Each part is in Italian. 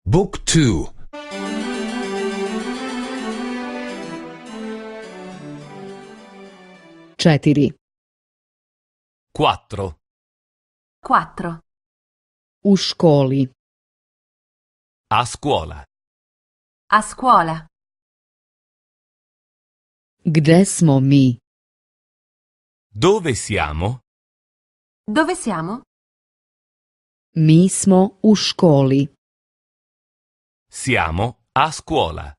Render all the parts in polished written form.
Book 2. 4. 4. 4. U školi. A scuola. A scuola. Gde smo mi? Dove siamo? Dove siamo? Mi smo u školi. Siamo a scuola.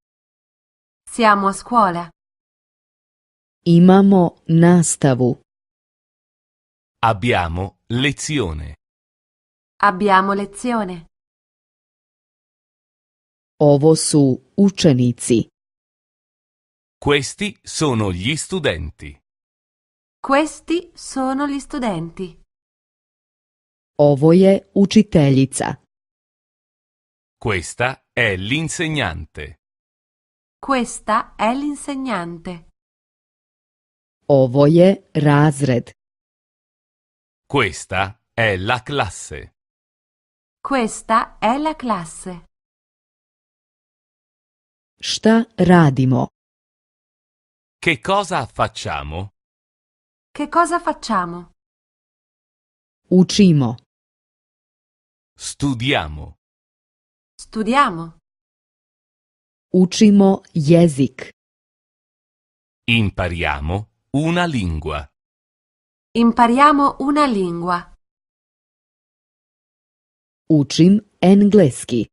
Siamo a scuola. Imamo nastavu. Abbiamo lezione. Abbiamo lezione. Ovo su učenici. Questi sono gli studenti. Questi sono gli studenti. Ovo je učiteljica. Questa è l'insegnante. Questa è l'insegnante. Ovo je razred. Questa è la classe. Questa è la classe. Šta radimo? Che cosa facciamo? Che cosa facciamo? Učimo. Studiamo. Studiamo. Učimo jezik. Impariamo una lingua. Impariamo una lingua. Učim engleski.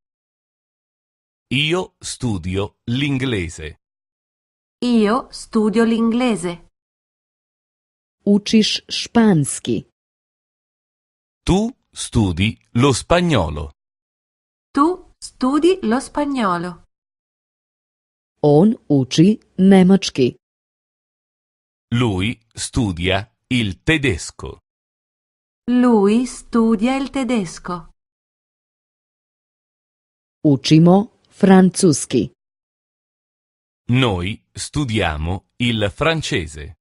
Io studio l'inglese. Io studio l'inglese. Učiš španski. Tu studi lo spagnolo. Tu studi lo spagnolo. On uči nemački. Lui studia il tedesco. Lui studia il tedesco. Učimo francuski. Noi studiamo il francese.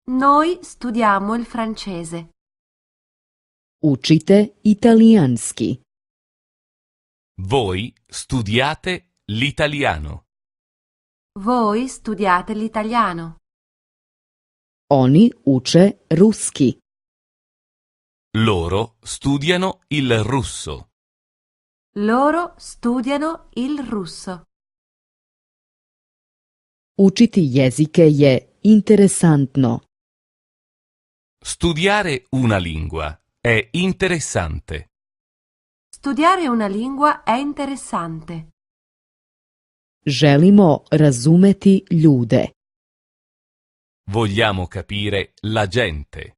Noi studiamo il francese. Učite italijanski. Voi studiate l'italiano. Voi studiate l'italiano. Oni uče ruski. Loro studiano il russo. Loro studiano il russo. Učiti jezike je interesantno. Studiare una lingua è interessante. Studiare una lingua è interessante. Želimo razumeti ljude. Vogliamo capire la gente.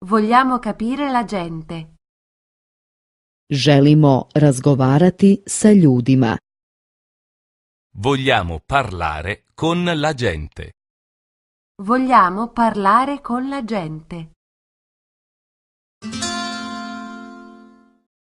Vogliamo capire la gente. Želimo razgovarati sa ljudima. Vogliamo parlare con la gente. Vogliamo parlare con la gente.